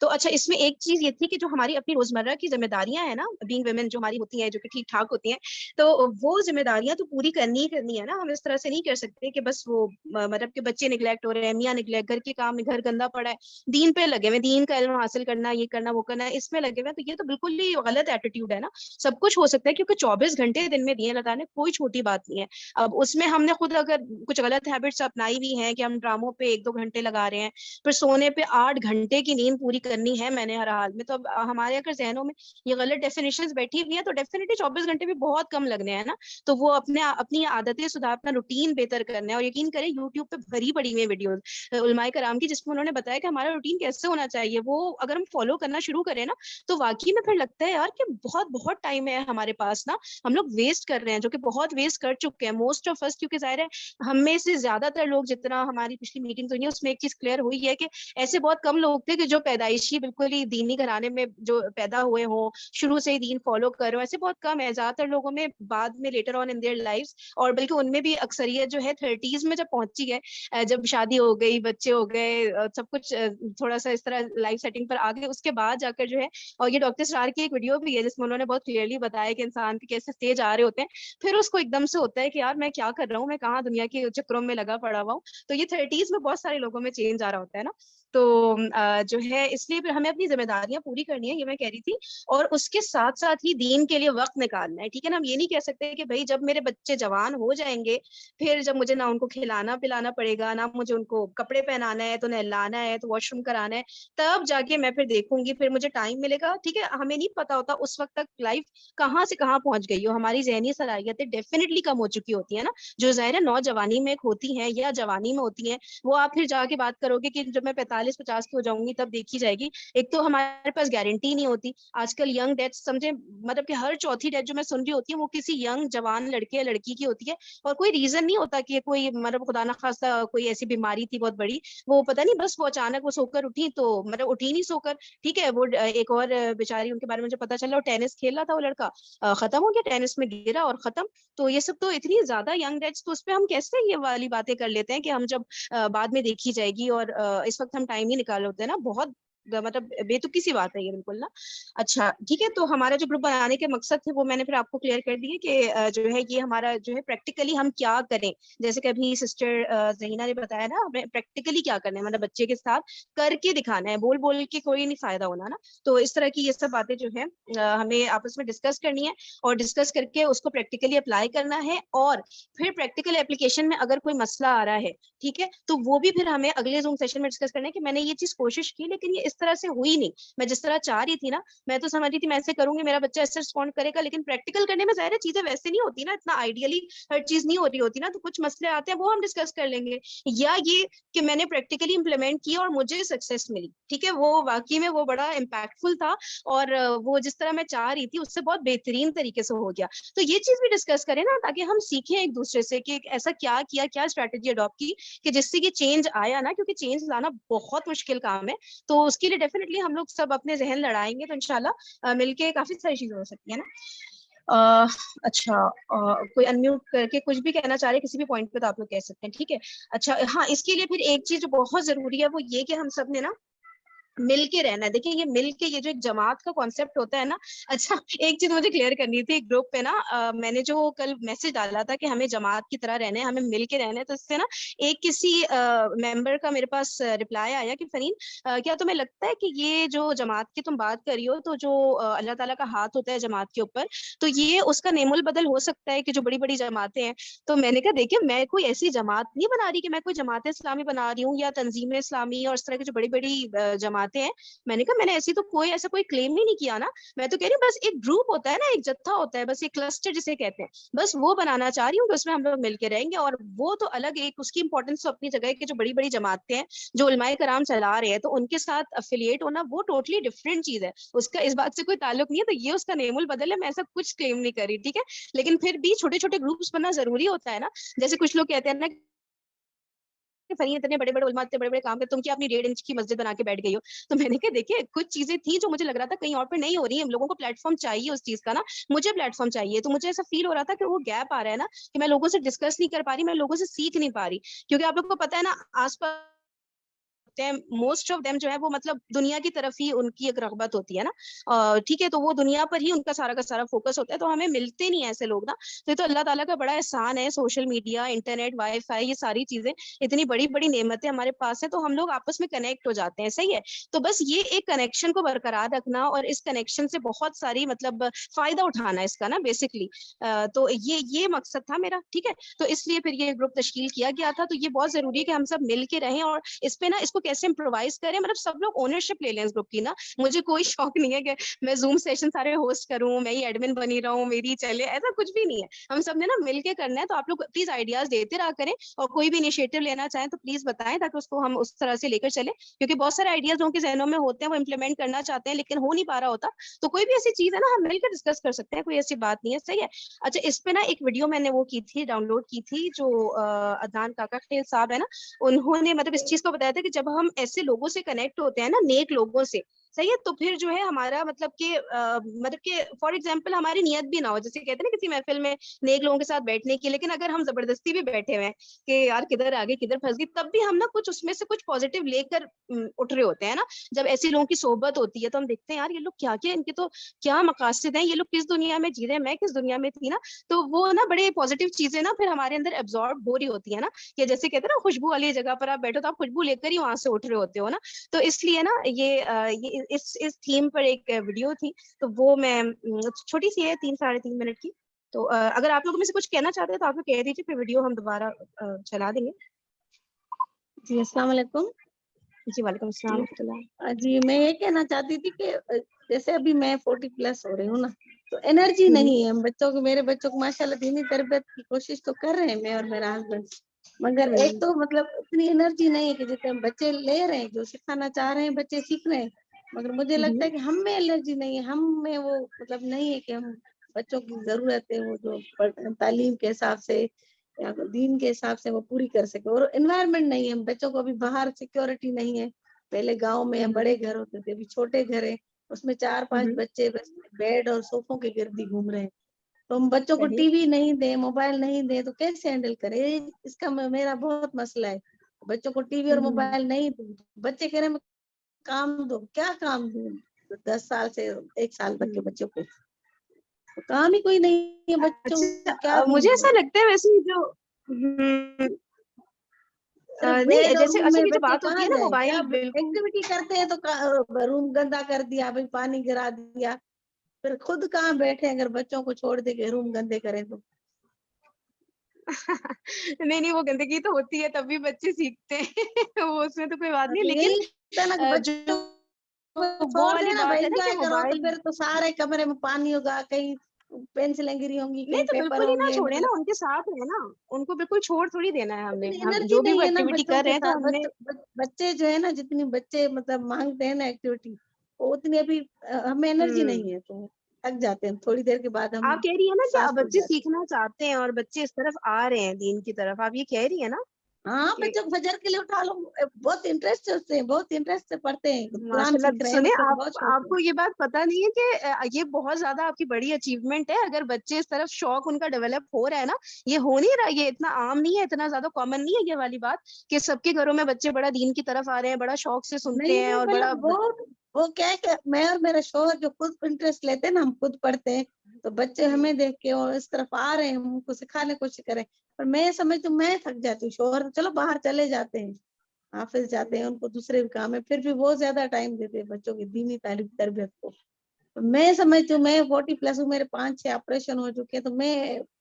تو اچھا, اس میں ایک چیز یہ تھی کہ جو ہماری اپنی روزمرہ کی ذمہ داریاں ہیں نا, بینگ ویمن جو ہماری ہوتی ہیں, جو کہ ٹھیک ٹھاک ہوتی ہیں, تو وہ ذمہ داریاں تو پوری کرنی ہی کرنی ہے نا. ہم اس طرح سے نہیں کر سکتے کہ بس وہ مطلب کہ بچے نگلیکٹ ہو رہے ہیں, میاں نگلیکٹ, گھر کے کام میں گھر گندا پڑا ہے, دین پہ لگے ہوئے, دین کا علم حاصل کرنا, یہ کرنا وہ کرنا, اس میں لگے ہوئے. تو یہ تو بالکل ہی غلط ایٹیٹیوڈ ہے نا. سب کچھ ہو سکتا ہے کیونکہ 24 گھنٹے دن میں دیے اللہ تعالیٰ نے, کوئی چھوٹی بات نہیں ہے. اب اس میں ہم نے خود اگر کچھ غلط ہیبٹس اپنائی ہوئی ہیں کہ ہم ڈراموں پہ 1-2 گھنٹے لگا رہے ہیں, پھر سونے پہ 8 گھنٹے کی نیند پوری کرنی ہے میں نے ہر حال میں, تو اب ہمارے اگر ذہنوں میں یہ غلط ڈیفینیشنز بیٹھی ہوئی ہیں تو ڈیفینیٹلی 24 گھنٹے بھی بہت کم لگنے ہیں نا. تو وہ اپنی عادتیں سدھار, اپنا روٹین بہتر کرنا ہے. اور یقین کریں یوٹیوب پہ بھری پڑی ہوئی ویڈیوز علماء کرام کی, جس میں انہوں نے بتایا کہ ہمارا روٹین کیسے ہونا چاہیے. وہ اگر ہم فالو کرنا شروع کریں نا, تو واقعی میں پھر لگتا ہے یار کہ بہت بہت ٹائم ہے ہمارے پاس نا, ہم لوگ ویسٹ کر رہے ہیں, جو کہ بہت ویسٹ کر چکے ہیں موسٹ آف اس. کیونکہ ظاہر ہے ہم میں سے زیادہ تر لوگ, جتنا ہماری پچھلی میٹنگ ہوئی ہے اس میں ایک چیز کلیئر ہوئی ہے کہ ایسے بہت کم لوگ تھے کہ جو پیدائشی بالکل ہی دینی گھرانے میں جو پیدا ہوئے ہوں, شروع سے ہی دین فالو کر رہے ہوں, ایسے بہت کم ہے. زیادہ تر لوگوں میں بعد میں later on in their lives, اور بلکہ ان میں بھی اکثریت جو ہے 30s میں جب پہنچی ہے, جب شادی ہو گئی, بچے ہو گئے, سب کچھ تھوڑا سا اس طرح لائف سیٹنگ پر آ گئے, اس کے بعد جا کر جو ہے. اور یہ ڈاکٹر اسرار کی ایک ویڈیو بھی ہے جس میں انہوں نے بہت کلیئرلی بتایا کہ انسان کے کیسے اسٹیج آ رہے ہوتے ہیں, پھر اس کو ایک دم سے ہوتا ہے کہ یار میں کیا کر رہا ہوں, میں کہاں دنیا کے چکروں میں لگا پڑا ہوا ہوں. تو یہ 30s میں بہت سارے لوگوں میں چینج آ رہا ہوتا ہے نا. تو جو ہے اس لیے پھر ہمیں اپنی ذمہ داریاں پوری کرنی ہے, یہ میں کہہ رہی تھی. اور اس کے ساتھ ساتھ ہی دین کے لیے وقت نکالنا ہے, ٹھیک ہے نا. ہم یہ نہیں کہہ سکتے کہ بھائی جب میرے بچے جوان ہو جائیں گے, پھر جب مجھے نہ ان کو کھلانا پلانا پڑے گا, نہ مجھے ان کو کپڑے پہنانا ہے, تو نہلانا ہے, تو واش روم کرانا ہے, تب جا کے میں پھر دیکھوں گی, پھر مجھے ٹائم ملے گا. ٹھیک ہے, ہمیں نہیں پتا ہوتا اس وقت تک لائف کہاں سے کہاں پہنچ گئی ہو. ہماری ذہنی صلاحیتیں ڈیفینیٹلی کم ہو چکی ہوتی ہیں نا, جو ظاہر ہے نوجوانی میں ہوتی ہیں یا جوانی میں ہوتی ہیں. وہ آپ پھر جا کے بات کرو گے کہ جب میں 45-50 کی ہو جاؤں گی تب دیکھی جائے گی. ایک تو ہمارے پاس گارنٹی نہیں ہوتی. آج کل ینگ ڈیتھ سمجھے, مطلب کہ ہر چوتھی ڈیتھ جو میں سن رہی ہوتی ہے وہ کسی ینگ جوان لڑکے یا لڑکی کی ہوتی ہے, اور کوئی ریزن نہیں ہوتا کہ کوئی مطلب خدا نخواستہ کوئی ایسی بیماری تھی بہت بڑی, وہ پتہ نہیں بس وہ اچانک وہ سو کر اٹھی, تو مطلب اٹھی نہیں سو کر. ٹھیک ہے, وہ ایک اور بیچاری ان کے بارے میں جو پتا چلا, وہ ٹینس کھیل رہا تھا, وہ لڑکا ختم ہو گیا, ٹینس میں گرا اور ختم. تو یہ سب تو اتنی زیادہ ینگ ڈیتھس, تو اس پہ ہم کیسے یہ والی باتیں کر لیتے ہیں کہ ہم جب بعد میں دیکھی جائے گی, اور اس وقت ہم ٹائم ہی نکال ہوتے ہیں نا. بہت मतलब बेतुकी सी बात है ये बिल्कुल ना। अच्छा ठीक है, तो हमारा जो ग्रुप बनाने के मकसद थे वो मैंने फिर आपको क्लियर कर दिए कि जो है ये हमारा जो है प्रैक्टिकली हम क्या करें, जैसे कि अभी सिस्टर ज़हीना ने बताया ना, हमें प्रैक्टिकली क्या करना है, मतलब बच्चे के साथ करके दिखाना है, बोल बोल के कोई नहीं फायदा होना ना। तो इस तरह की ये सब बातें जो है हमें आपस में डिस्कस करनी है और डिस्कस करके उसको प्रैक्टिकली अप्लाई करना है। और फिर प्रैक्टिकल एप्लीकेशन में अगर कोई मसला आ रहा है, ठीक है, तो वो भी फिर हमें अगले जूम सेशन में डिस्कस करना है कि मैंने ये चीज कोशिश की लेकिन ये इस तरह से हुई नहीं, मैं जिस तरह चाह रही थी ना, मैं तो समझ रही थी मैं ऐसे करूंगी मेरा बच्चा ऐसे रिस्पॉन्ड करेगा, लेकिन प्रैक्टिकल करने में ज़ाहिर है चीजें वैसे नहीं होती ना, इतना आइडियली हर चीज नहीं हो रही होती ना, तो कुछ मसले आते हैं वो हम डिस्कस कर लेंगे। या ये कि मैंने प्रैक्टिकली इंप्लीमेंट किया और मुझे सक्सेस मिली, ठीक है, वो वाकई में वो बड़ा इम्पैक्टफुल था और वो जिस तरह मैं चाह रही थी उससे बहुत बेहतरीन तरीके से हो गया। तो ये चीज भी डिस्कस करें ना, ताकि हम सीखें एक दूसरे से कि ऐसा क्या किया, क्या स्ट्रैटेजी अडॉप्ट की कि जिससे कि चेंज आया ना, क्योंकि चेंज लाना बहुत मुश्किल काम है। तो उसके लिए डेफिनेटली हम लोग सब अपने जहन लड़ाएंगे तो इंशाल्लाह मिलके काफी सारी चीजें हो सकती है ना। अच्छा, कोई अनम्यूट करके कुछ भी कहना चाह रहे किसी भी पॉइंट पे तो आप लोग कह सकते हैं, ठीक है। अच्छा हाँ, इसके लिए फिर एक चीज जो बहुत जरूरी है वो ये कि हम सब ने ना मिल के रहना है। देखिए ये मिल के, ये जो एक जमात का कॉन्सेप्ट होता है ना, अच्छा एक चीज मुझे क्लियर करनी थी, ग्रुप पे ना मैंने जो कल मैसेज डाला था कि हमें जमात की तरह रहना है, हमें मिल के रहना है, तो इससे ना एक किसी मेंबर का मेरे पास रिप्लाई आया कि फरीन क्या तुम्हें लगता है कि ये जो जमात की तुम बात कर रही हो, तो जो अल्लाह ताला का हाथ होता है जमात के ऊपर, तो ये उसका नेमुल बदल हो सकता है कि जो बड़ी बड़ी जमातें हैं। तो मैंने कहा देखिए मैं कोई ऐसी जमात नहीं बना रही कि मैं कोई जमात इस्लामी बना रही हूँ या तंजीम इस्लामी और इस तरह की जो बड़ी बड़ी जमातें हैं। मैंने कहा मैंने ऐसी तो कोई ऐसा कोई क्लेम ही नहीं किया ना, मैं तो कह रही हूँ बस एक ग्रुप होता है ना, एक जत्था होता है, बस एक क्लस्टर जिसे कहते हैं, बस वो बनाना चाह रही हूँ कि उसमें हम लोग मिलके रहेंगे। और वो तो अलग एक उसकी इंपॉर्टेंस तो अपनी जगह है कि जो बड़ी बड़ी जमातें हैं जो उलमाए कराम चला रहे हैं, तो उनके साथ अफिलिएट होना वो टोटली डिफरेंट चीज है, उसका इस बात से कोई ताल्लुक नहीं है। तो ये उसका नेमुल बदल है, मैं ऐसा कुछ क्लेम नहीं कर रही, ठीक है। लेकिन फिर भी छोटे छोटे ग्रुप्स बनना जरूरी होता है ना। जैसे कुछ लोग कहते हैं ना फरीन इतने बड़े बड़े उलमा, इतने बड़े बड़े काम करते, तुम क्या अपनी 1.5 इंच की मस्जिद बना के बैठ गई हो। तो मैंने कहा देखिए कुछ चीजें थी जो मुझे लग रहा था कहीं और पे नहीं हो रही है, हम लोगों को प्लेटफॉर्म चाहिए उस चीज का ना, मुझे प्लेटफॉर्म चाहिए। तो मुझे ऐसा फील हो रहा था कि वो गैप आ रहा है ना, कि मैं लोगों से डिस्कस नहीं कर पा रही, मैं लोगों से सीख नहीं पा रही, क्योंकि आप लोग को पता है ना आसपास मोस्ट ऑफ देम जो है वो मतलब दुनिया की तरफ ही उनकी एक रगबत होती है ना, ठीक है, तो वो दुनिया पर ही उनका सारा का सारा फोकस होता है, तो हमें मिलते नहीं है ऐसे लोग ना। तो ये तो अल्लाह ताला का बड़ा एहसान है, सोशल मीडिया, इंटरनेट, वाईफाई, ये सारी चीजें इतनी बड़ी बड़ी नेमतें हमारे पास है, तो हम लोग आपस में कनेक्ट हो जाते हैं, सही है। तो बस ये एक कनेक्शन को बरकरार रखना और इस कनेक्शन से बहुत सारी मतलब फायदा उठाना इसका ना बेसिकली, तो ये मकसद था मेरा, ठीक है। तो इसलिए फिर ये ग्रुप तश्कील किया गया था। तो ये बहुत जरूरी है कि हम सब मिल के रहें और इस पे ना इसको कैसे इम्प्रोवाइज करें, मतलब सब लोग ओनरशिप ले लें इस ग्रुप की ना। मुझे कोई शौक नहीं है कि मैं जूम सेशन सारे होस्ट करूं, मैं ही एडमिन बनी रहूं, मेरी चले, ऐसा कुछ भी नहीं है। हम सब ने ना मिलके करना है। तो आप लोग प्लीज आइडियाज देते रहा करें और कोई भी इनिशिएटिव लेना चाहें तो प्लीज बताएं, ताकि उसको हम उस तरह से लेकर चले, क्योंकि बहुत सारे आइडियाज उनके जहनों में होते हैं, वो इम्प्लीमेंट करना चाहते हैं लेकिन हो नहीं पा रहा होता। तो कोई भी ऐसी चीज है ना हम मिलकर डिस्कस कर सकते हैं, कोई ऐसी बात नहीं है, सही है। अच्छा इस पे ना एक वीडियो मैंने वो की थी, डाउनलोड की थी, जो अदनान काका खेल साहब है ना, उन्होंने मतलब इस चीज को बताया था कि जब हम ऐसे लोगों से कनेक्ट होते हैं ना, नेक लोगों से, सही है, तो फिर जो है हमारा मतलब कि फॉर एग्जाम्पल हमारी नियत भी ना हो, जैसे कहते हैं ना किसी महफिल में नेक लोगों के साथ बैठने की, लेकिन अगर हम जबरदस्ती भी बैठे हुए हैं कि यार किधर आगे किधर फंस गई, तब भी हम ना कुछ उसमें से कुछ पॉजिटिव लेकर उठ रहे होते हैं ना। जब ऐसी लोगों की सोहबत होती है तो हम देखते हैं यार ये लोग क्या क्या, इनके तो क्या मकासद हैं, ये लोग किस दुनिया में जी रहे हैं, मैं किस दुनिया में थी ना। तो वो ना बड़े पॉजिटिव चीजें ना फिर हमारे अंदर एब्जॉर्ब हो रही होती है ना, कि जैसे कहते हैं ना खुशबू वाली जगह पर आप बैठो तो आप खुशबू लेकर ही वहां से उठ रहे होते हो ना। तो इसलिए ना ये इस थीम पर एक वीडियो थी, तो वो मैं छोटी सी है 3 साढ़े 3 मिनट की। तो अगर आप लोगों में से कुछ कहना चाहते हैं तो आप लोग कह दीजिए, फिर वीडियो हम दोबारा चला देंगे। जी अस्सलाम वालेकुम। जी वालेकुम अस्सलाम रहमतुल्लाह। जी मैं ये कहना चाहती थी कि जैसे अभी मैं 40+ हो रही हूँ ना, तो एनर्जी नहीं है। हम बच्चों को, मेरे बच्चों को माशाल्लाह दीनी तरबियत की कोशिश तो कर रहे हैं, मैं और मेरा हस्बैंड, मगर एक तो मतलब इतनी एनर्जी नहीं है कि जितने हम बच्चे ले रहे हैं, जो सिखाना चाह रहे हैं बच्चे सीख रहे हैं, मगर मुझे लगता है कि हम में एनर्जी नहीं है, हम में वो मतलब नहीं है कि हम बच्चों की जरूरत है वो जो तालीम के हिसाब से या दीन के हिसाब से वो पूरी कर सके। और एनवायरनमेंट नहीं है, हम बच्चों को अभी बाहर सिक्योरिटी नहीं है। पहले गांव में या बड़े घर होते थे, अभी छोटे घर है, उसमें 4-5 बच्चे बस बेड और सोफों के गिर्द ही घूम रहे हैं। तो हम बच्चों को टीवी नहीं दे, मोबाइल नहीं दे, तो कैसे हैंडल करें? इसका मेरा बहुत मसला है। बच्चों को टीवी और मोबाइल नहीं दे, बच्चे कह रहे हैं काम दो, क्या काम दूं 10 साल से 1 साल तक के बच्चों को, तो काम ही कोई नहीं है बच्चों को, क्या दूं मुझे ऐसा मैं? लगता है वैसे जो सिर्फ नहीं बेड और जैसे रूम अच्छा में ये जो बच्चे बात होती कहाँ है ना जाए, क्या मोबाइल, बिल्कुल एक्टिविटी करते हैं तो रूम गंदा कर दिया, भाई पानी गिरा दिया, फिर खुद कहाँ बैठे अगर बच्चों को छोड़ दे के रूम गंदे करें तो। नहीं वो गंदगी तो होती है तभी बच्चे सीखते हैं वो उसमें तो कोई बात नहीं, तो लेकिन यही था ना कि बच्चों जो को वो छोड़ वाली देना भाई, बात है ना कि एंजॉय करो, तो मोबाइल, फिर तो सारे कमरे में पानी होगा, कहीं पेंसिलें गिरी होंगी, नहीं कहीं तो पेपर बिल्कुल ही ना होंगे, छोड़े ना, मतलब उनके साथ है ना, उनको बिल्कुल छोड़ थोड़ी देना है हमने, इतनी हम एनर्जी जो भी वो नहीं है ना एक्टिविटी बच्चों कर रहे के हैं तो साथ। हमने बच्चे जो है ना, जितनी बच्चे मतलब मांगते हैं ना एक्टिविटी, वो उतनी अभी हमें एनर्जी नहीं है, तो थक जाते हैं थोड़ी देर के बाद, हम आप कह रही है ना कि सांस अब फूल बच्चे जाते हैं। सीखना चाहते हैं और बच्चे इस तरफ आ रहे हैं दीन की तरफ, आप ये कह रही है ना हाँ, कि बच्चों को फजर के लिए उठा लो, बहुत इंटरेस्ट होते हैं, बहुत इंटरेस्ट से पढ़ते हैं, कुरान माशाल्लाह। सीख रहे हैं, सुने बच्चों को आप, बहुत शौक है। आपको ये बात पता नहीं है कि ये बहुत ज्यादा आपकी बड़ी अचीवमेंट है अगर बच्चे इस तरफ शौक उनका डेवलप हो रहा है ना, ये हो नहीं रहा, ये इतना आम नहीं है, इतना ज्यादा कॉमन नहीं है ये वाली बात कि सबके घरों में बच्चे बड़ा दीन की तरफ आ रहे हैं, बड़ा शौक से सुनते नहीं हैं नहीं, और बड़ा मतलब वो क्या है कि मैं और मेरा शोहर जो खुद इंटरेस्ट लेते हैं ना, हम खुद पढ़ते हैं, तो बच्चे हमें देख के और इस तरफ आ रहे हैं, हम उनको सिखाने की कोशिश करें, पर मैं समझती हूँ मैं थक जाती हूँ, शोहर तो चलो बाहर चले जाते हैं, हाफिज जाते हैं, उनको दूसरे भी काम है, फिर भी वो ज्यादा टाइम देते हैं बच्चों की दीनी तालीम तरबियत को। तो मैं समझती हूँ मैं 40+ हूँ, मेरे 5-6 ऑपरेशन हो चुके हैं, तो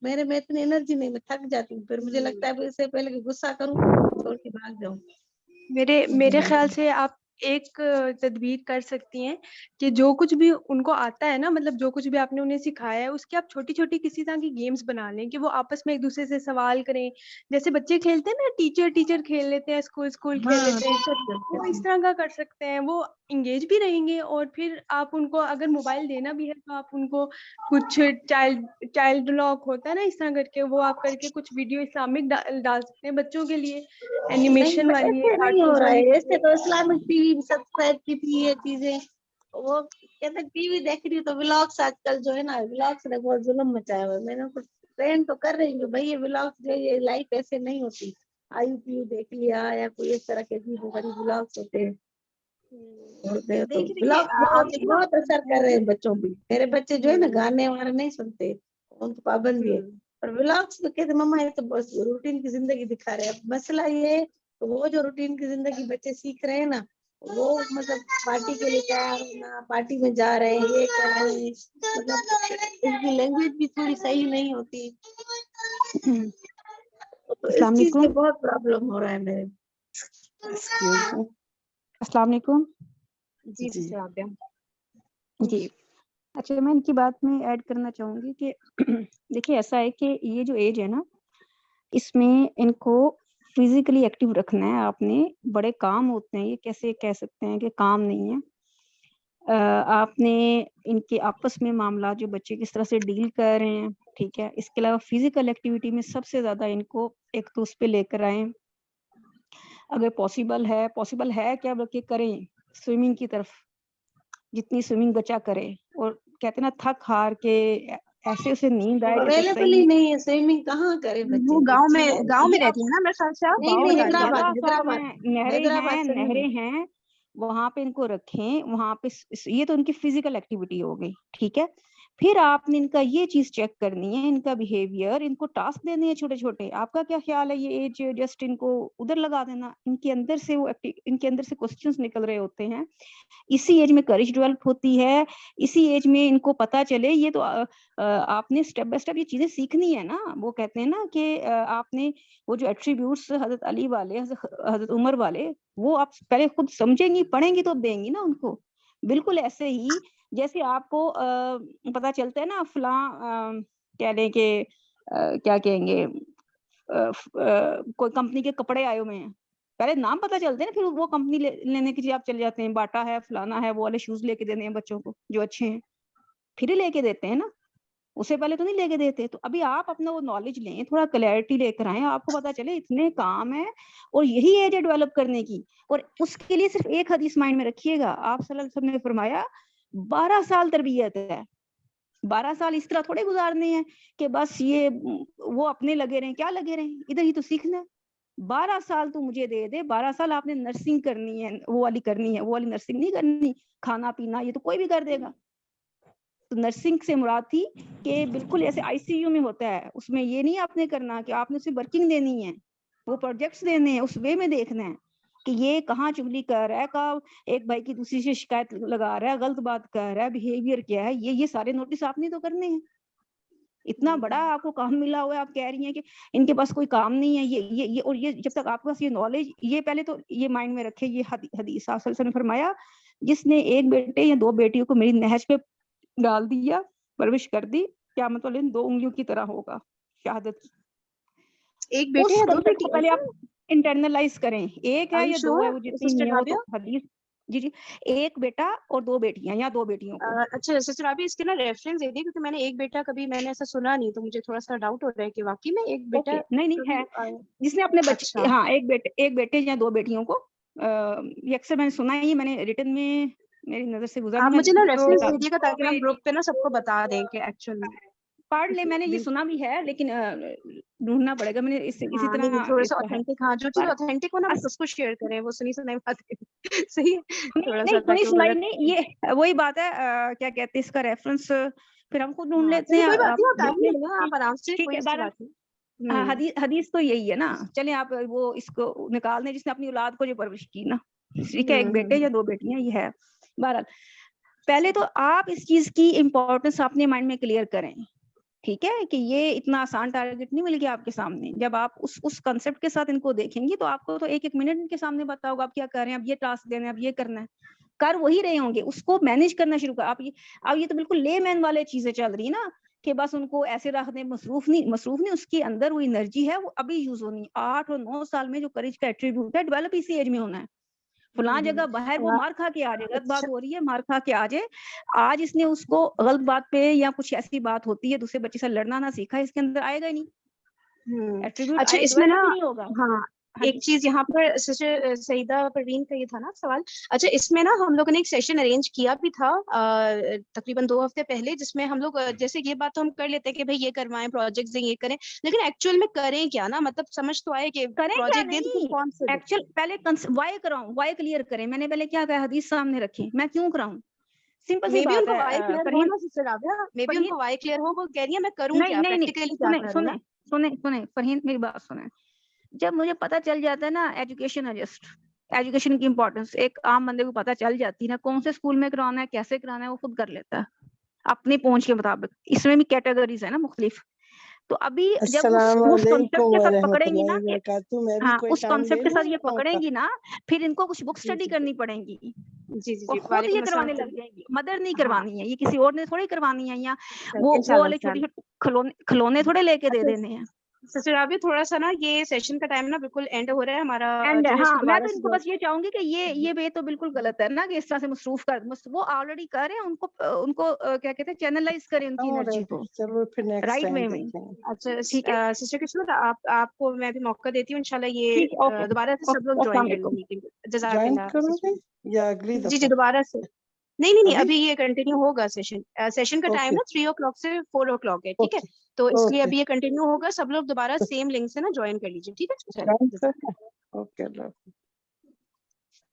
मेरे में इतनी एनर्जी नहीं, मैं थक जाती हूँ, फिर मुझे लगता है इससे पहले कि गुस्सा करूँ, छोड़ के भाग जाऊँ। मेरे ख्याल से आप एक तदबीर कर सकती हैं कि जो कुछ भी उनको आता है ना, मतलब जो कुछ भी आपने उन्हें सिखाया है, उसकी आप छोटी छोटी किसी तरह की गेम्स बना लें कि वो आपस में एक दूसरे से सवाल करें, जैसे बच्चे खेलते हैं ना, टीचर टीचर खेल लेते हैं, स्कूल स्कूल खेल हाँ, लेते हैं, टीचर वो करते इस हैं। तरह का कर सकते हैं, वो इंगेज भी रहेंगे। और फिर आप उनको अगर मोबाइल देना भी है तो आप उनको कुछ चाइल्ड लॉक होता है ना, इस तरह करके वो आप करके कुछ वीडियो इस्लामिक डाल सकते हैं बच्चों के लिए, नहीं, एनिमेशन वाली, ऐसे नहीं हो कार्टून्स रहा वाली है, ऐसे चीजें। तो इस्लामिक टीवी सब्सक्राइब की थी ये चीजें, वो कहते टीवी देख रही तो व्लॉग्स, आजकल जो है ना व्लॉग्स ने बहुत जुल्म मचाया हुआ है, मैंने उनको ट्रेन तो कर रही हूँ भाई, ये व्लॉग्स जो ये लाइफ ऐसे नहीं होती, IUP देख लिया या कोई इस तरह के अजीब गरीब व्लॉग्स होते हैं, तो देखिए देखिए व्लॉग्स बहुत आपकी ना बहुत असर कर रहे हैं बच्चों पे। मेरे बच्चे जो है ना हम्म, गाने वाने नहीं सुनते, उनको पाबंदी है, हम्म, और व्लॉग्स तो कहते मम्मा ये तो बस रूटीन की जिंदगी दिखा रहे हैं। अब मसला ये है, तो वो जो रूटीन की जिंदगी बच्चे सीख रहे हैं ना, वो मतलब पार्टी के लिए तैयार होना, पार्टी में जा रहे हैं, ये कर रहे हैं, मतलब इनकी लैंग्वेज भी थोड़ी सही नहीं होती, तो इस अस्सलाम चीज में वालेकुम। बहुत प्रॉब्लम हो रहा है मेरे। Excuse me. अस्सलाम वालेकुम। जी जी सिस्टर आबिया। जी। अच्छा, मैं इनकी बात में ऐड करना चाहूंगी कि देखिए ऐसा है कि ये जो एज है ना, इसमें इनको फिजिकली एक्टिव रखना है आपने। बड़े काम होते हैं, ये कैसे कह सकते हैं कि काम नहीं है। आपने इनके आपस में मामला जो बच्चे किस तरह से डील कर रहे हैं, ठीक है। इसके अलावा फिजिकल एक्टिविटी में सबसे ज्यादा इनको एक तो उस पे लेकर आए, अगर पॉसिबल है क्या, बल्कि करें स्विमिंग की तरफ, जितनी स्विमिंग बचा करे। और कहते हैं ना, थक हार के ऐसे उसे नींद आए कि बस अवेलेबल ही सही। नहीं है, स्विमिंग कहाँ करे वो बच्चे, एक चीज है गांव में ये। रहती है ना मेरे ख्याल से, आप नहीं गांव नहीं, बता रही है ना। हैदराबाद जलाशय हैदराबाद में नहरें हैदराबाद हैं, से नहीं है। नहरें हैं, वहां पे इनको रखें। वहां पे ये तो उनकी फिजिकल एक्टिविटी हो गई, ठीक है। फिर आपने इनका ये चीज चेक करनी है, इनका बिहेवियर, इनको टास्क देने हैं छोटे छोटे। आपका क्या ख्याल है, ये एज जस्ट इनको उधर लगा देना, इनके अंदर से वो इनके अंदर से क्वेश्चंस निकल रहे होते हैं। इसी एज में करेज डेवलप होती है, इसी एज में इनको पता चले। ये तो आपने स्टेप बाय स्टेप ये चीजें सीखनी है ना। वो कहते हैं ना कि आपने वो जो एट्रीब्यूट्स हजरत अली वाले, हजरत उमर वाले, वो आप पहले खुद समझेंगी, पढ़ेंगी तो देंगी ना उनको। बिल्कुल ऐसे ही जैसे आपको पता चलता है ना, कह लें कि क्या कहेंगे, कोई कंपनी के कपड़े आए हुए हैं, पहले नाम पता चलते हैं ना, फिर वो कंपनी लेने के लिए आप चले जाते हैं। बाटा है, फलाना है, वो वाले शूज लेके देने हैं बच्चों को जो अच्छे हैं, फिर ही लेके देते हैं ना, उससे पहले तो नहीं लेके देते। तो अभी आप अपना वो नॉलेज लें, थोड़ा क्लैरिटी लेकर आए, आपको पता चले इतने काम है, और यही एज है डेवलप करने की। और उसके लिए सिर्फ एक हदीस माइंड में रखिएगा, आप सल्लल्लाहु अलैहि वसल्लम ने फरमाया 12 साल तरबियत है। 12 साल इस तरह थोड़े गुजारने हैं कि बस ये वो अपने लगे रहे, क्या लगे रहे, इधर ही तो सीखना है। 12 साल तू मुझे दे दे, 12 साल आपने नर्सिंग करनी है, वो वाली नर्सिंग नहीं करनी, खाना पीना ये तो कोई भी कर देगा। तो नर्सिंग से मुराद थी कि बिल्कुल ऐसे आईसीयू में होता है, उसमें ये नहीं आपने करना कि आपने उसे वर्किंग देनी है, वो प्रोजेक्ट्स देने हैं, उस वे में देखना है कि ये कहाँ चुगली कर रहा है, कहाँ एक भाई की दूसरी से शिकायत लगा रहा है, गलत बात कर रहा है, बिहेवियर क्या है, ये सारे नोटिस आपने तो करने हैं। इतना बड़ा आपको काम मिला हुआ है, आप कह रही हैं कि इनके पास कोई काम नहीं है, ये और ये जब तक आपके पास ये नॉलेज, ये पहले तो ये माइंड में रखे, ये हदीस ने फरमाया, जिसने एक बेटे या 2 बेटियों को मेरी नहज पे डाल दिया, परवरिश कर दी, क़यामत वाले दिन 2 उंगलियों की तरह होगा शहादत की। एक बेटे उस या 2 concept बेटी? को पहले आप इंटरनलाइज करें, एक है या 2 है, वो जितनी सिस्टर नहीं हो राबिया? तो हदीस। जी, एक बेटा और 2 बेटियां या 2 बेटियों को। अच्छा सिस्टर राबिया, इसके ना रेफरेंस दे दी, क्योंकि मैंने एक बेटा कभी मैंने ऐसा सुना नहीं, तो मुझे थोड़ा सा डाउट हो रहा है कि वाकई में एक बेटा ओके, नहीं कभी है, जिसने अपने बच्चे, अच्छा। हाँ एक बेटे या 2 बेटियों को, ये अक्सर मैंने सुना है, मैंने रिटन में मेरी नजर से गुजरा, आप मैं मुझे ना तो रेफरेंस दे दिएगा ताकि हम ग्रुप पे ना सबको बता दें कि एक्चुअल में पढ़ ले, मैंने ये सुना भी है, लेकिन ढूंढना पड़ेगा, मैंने इसी हाँ, तरह नहीं थोड़ा सा इसका है। ऑथेंटिक, हाँ जो चीज पर ऑथेंटिक हो ना बस उसको शेयर करें, वो सुनी सुनाई बात सही है, थोड़ा नहीं सा सुनी ताकि वो सुनाई गलत। नहीं, ये वही बात है, क्या कहते हैं इसका रेफरेंस, फिर हमको ढूंढ हाँ लेते चलिए हैं, कोई बात आप नहीं, आप टाइम देख ले लें। लें, आप आराम से, ठीक कोई है, ऐसी बहरहाल बात नहीं। हदीस तो यही है ना। चले आप वो इसको निकाल दें, जिसने अपनी औलाद को जो परवरिश की ना, ठीक है, एक बेटे या 2 बेटियां, ये है। बहरहाल पहले तो आप इस चीज की इम्पोर्टेंस अपने माइंड में क्लियर करें, ठीक है, कि ये इतना आसान टारगेट नहीं मिल गया आपके सामने। जब आप उस कंसेप्ट के साथ इनको देखेंगे तो आपको तो एक मिनट इनके सामने पता होगा आप क्या कर रहे हैं, अब ये टास्क देना है, अब ये करना है, कर वही रहे होंगे, उसको मैनेज करना शुरू कर। अब ये तो बिल्कुल लेमैन वाले चीजें चल रही ना, कि बस उनको ऐसे रख दें, मसरूफ नहीं, उसके अंदर वो एनर्जी है, वो अभी यूज होनी। 8 और 9 साल में जो करेज का एट्रीब्यूट है, डेवलप इसी एज में होना है। फलां जगह बाहर वो मार खा के आ जाए, गलत बात हो रही है, मार खा के आ जाए, आज इसने उसको गलत बात पे या कुछ ऐसी बात होती है, दूसरे बच्चे से लड़ना ना सीखा, इसके अंदर आएगा ही नहीं, एट्रीब्यूट अच्छा इसमें डेवलप ना, ही नहीं होगा। हाँ एक चीज यहाँ पर सिस्टर सईदा परवीन का ये था ना सवाल। अच्छा इसमें ना हम लोगों ने एक सेशन अरेंज किया भी था तकरीबन 2 हफ्ते पहले, जिसमें हम लोग जैसे ये बात तो हम कर लेते हैं कि भाई ये करवाएं, प्रोजेक्ट्स दें, ये करें, लेकिन एक्चुअल में करें क्या ना, मतलब समझ तो आए कि करें क्या प्रोजेक्ट दें तो नहीं, कौन से एक्चुअल पहले वाई कराऊं, वाई क्लियर करें। मैंने पहले क्या कहा, हदीस सामने रखी, मैं क्यों कराऊं, सिंपल सी मे बी बात उनको है। वाई क्लियर हो ना सिस्टर राबिया, मे बी उनको वाई क्लियर हो, वो कह रही है मैं करूं नहीं क्या, नहीं नहीं, प्रैक्टिकली क्या करूं ना। सुने फरहीन, मेरी बात सुने। जब मुझे पता चल जाता है ना, एजुकेशन की इंपॉर्टेंस एक आम बंदे को पता चल जाती है ना, कौन से स्कूल में कराना है, कैसे कराना है, वो खुद कर लेता है अपनी पहुंच के मुताबिक। इसमें भी कैटेगरीज है ना मुख्तलिफ। तो अभी जब उस कॉन्सेप्ट के साथ पकड़ेंगी ना कि हाँ, उस कॉन्सेप्ट के साथ ये पकड़ेंगी ना, फिर इनको कुछ बुक स्टडी करनी पड़ेगी, जी जी और जी, खुद वालेकुम ये अस्सलाम। करवाने लग जाएंगी। मदर नहीं हाँ करवानी है, ये किसी और ने थोड़ी करवानी है, या वो इंशाल्लाह वाले छोटे छोटे खिलौने थोड़े लेके दे देने हैं। सिस्टर राबिया, थोड़ा सा ना ये सेशन का टाइम ना बिल्कुल एंड हो रहा है हमारा, एंड जो है इसको हाँ, मैं दोबारा तो से इनको बस ये चाहूंगी कि ये वे तो बिल्कुल गलत है ना, कि इस तरह से मसरूफ वो ऑलरेडी कर रहे हैं, उनको क्या कहते हैं, चैनलाइज करें उनकी एनर्जी को राइट वे में। अच्छा ठीक है, सिस्टर किस्मत, आपको मैं भी मौका देती हूँ, इंशाल्लाह ये ठीक, ओके, दोबारा से सब लोग अस्सलाम ज्वाइन कर वालेकुम। लेंगे, जज़ाकल्लाह। जी जी दोबारा से, नहीं अभी ये कंटिन्यू होगा सेशन। सेशन का टाइम ना 3 o'clock से 4 o'clock है, ठीक है, तो इसलिए अभी ये कंटिन्यू होगा, सब लोग दोबारा सेम लिंक से ना ज्वाइन कर लीजिए, ठीक है। ओके।